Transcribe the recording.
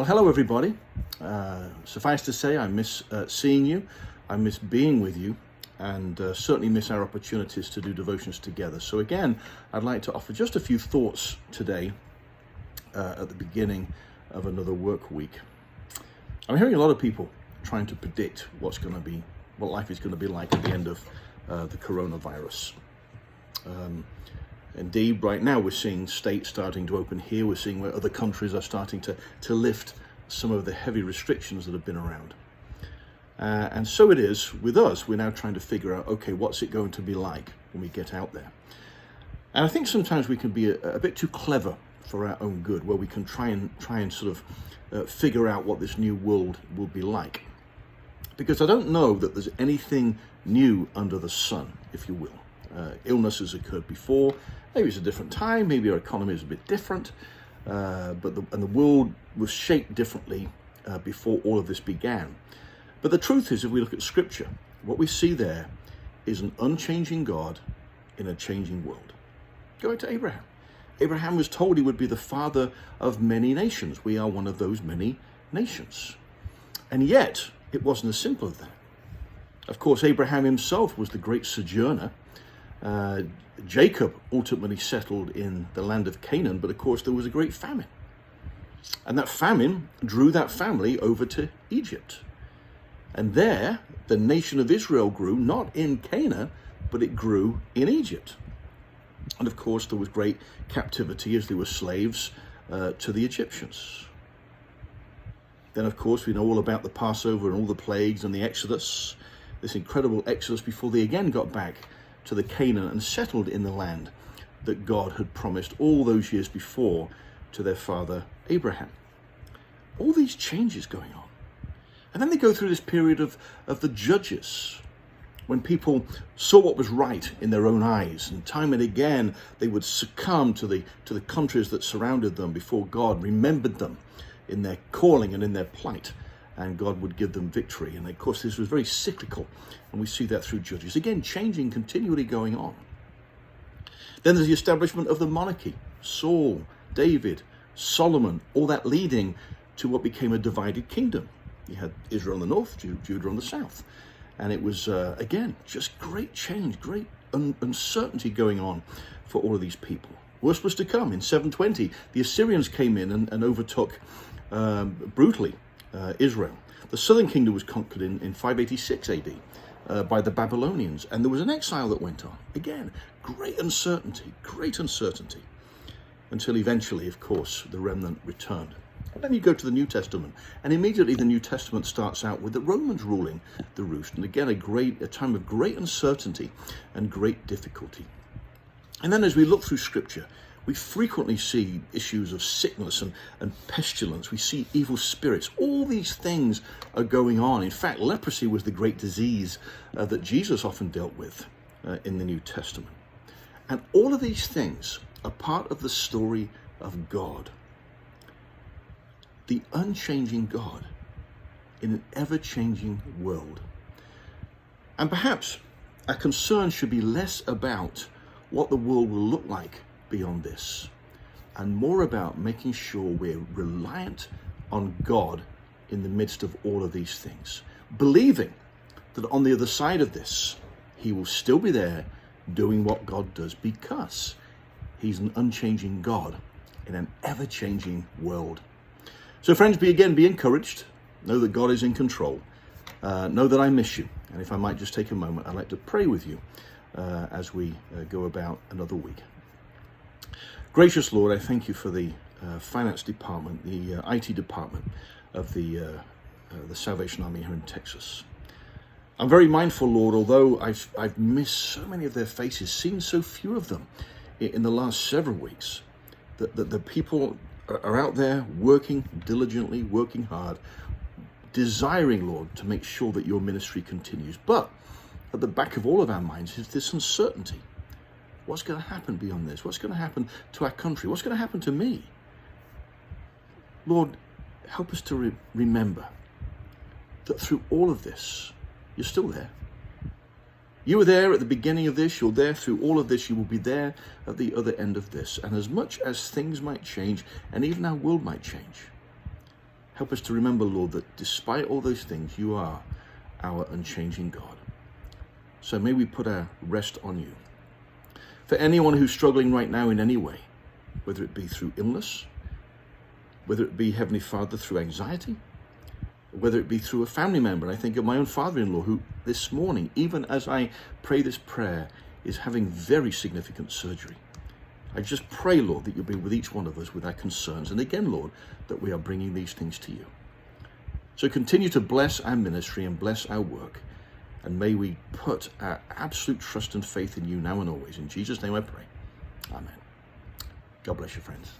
Well, hello everybody. Suffice to say, I miss seeing you, I miss being with you, and certainly miss our opportunities to do devotions together. So again, I'd like to offer just a few thoughts today at the beginning of another work week. I'm hearing a lot of people trying to predict what life is going to be like at the end of the coronavirus. Indeed, right now we're seeing states starting to open here. We're seeing where other countries are starting to lift some of the heavy restrictions that have been around. And so it is with us. We're now trying to figure out, okay, what's it going to be like when we get out there? And I think sometimes we can be a bit too clever for our own good, where we can try and sort of figure out what this new world will be like. Because I don't know that there's anything new under the sun, if you will. Illness has occurred before. Maybe it's a different time. Maybe our economy is a bit different. But the world was shaped differently before all of this began. But the truth is, if we look at Scripture, what we see there is an unchanging God in a changing world. Go back to Abraham. Abraham was told he would be the father of many nations. We are one of those many nations. And yet, it wasn't as simple as that. Of course, Abraham himself was the great sojourner. Jacob ultimately settled in the land of Canaan, but of course there was a great famine. And that famine drew that family over to Egypt. And there, the nation of Israel grew, not in Canaan, but it grew in Egypt. And of course there was great captivity as they were slaves to the Egyptians. Then of course we know all about the Passover and all the plagues and the Exodus, this incredible Exodus before they again got back to the Canaan and settled in the land that God had promised all those years before to their father Abraham. All these changes going on. And then they go through this period of the Judges, when people saw what was right in their own eyes, and time and again they would succumb to the countries that surrounded them before God remembered them in their calling and in their plight, and God would give them victory. And of course this was very cyclical, and we see that through Judges. Again, changing, continually going on. Then there's the establishment of the monarchy. Saul, David, Solomon, all that leading to what became a divided kingdom. You had Israel on the north, Judah on the south. And it was, again, just great change, great uncertainty going on for all of these people. Worse was to come. In 720, the Assyrians came in and overtook brutally Israel. The southern kingdom was conquered in 586 AD by the Babylonians, and there was an exile that went on. Again, great uncertainty, until eventually, of course, the remnant returned. And then you go to the New Testament, and immediately the New Testament starts out with the Romans ruling the roost, and again a time of great uncertainty and great difficulty. And then as we look through Scripture, we frequently see issues of sickness and pestilence. We see evil spirits. All these things are going on. In fact, leprosy was the great disease that Jesus often dealt with in the New Testament. And all of these things are part of the story of God. The unchanging God in an ever-changing world. And perhaps our concern should be less about what the world will look like beyond this, and more about making sure we're reliant on God in the midst of all of these things, believing that on the other side of this, he will still be there doing what God does, because he's an unchanging God in an ever-changing world. So friends, be encouraged. Know that God is in control. Know that I miss you. And if I might just take a moment, I'd like to pray with you as we go about another week. Gracious Lord, I thank you for the finance department, the IT department of the Salvation Army here in Texas. I'm very mindful, Lord, although I've missed so many of their faces, seen so few of them in the last several weeks, that the people are out there working diligently, working hard, desiring, Lord, to make sure that your ministry continues. But at the back of all of our minds is this uncertainty. What's going to happen beyond this? What's going to happen to our country? What's going to happen to me? Lord, help us to remember that through all of this, you're still there. You were there at the beginning of this, you're there through all of this, you will be there at the other end of this. And as much as things might change, and even our world might change, Help us to remember, Lord, that despite all those things, you are our unchanging God. So may we put our rest on you. For anyone who's struggling right now in any way, whether it be through illness, whether it be, Heavenly Father, through anxiety, whether it be through a family member. And I think of my own father-in-law, who this morning, even as I pray this prayer, is having very significant surgery. I just pray, Lord, that you'll be with each one of us with our concerns. And again, Lord, that we are bringing these things to you. So continue to bless our ministry and bless our work. And may we put our absolute trust and faith in you now and always. In Jesus' name I pray. Amen. God bless you, friends.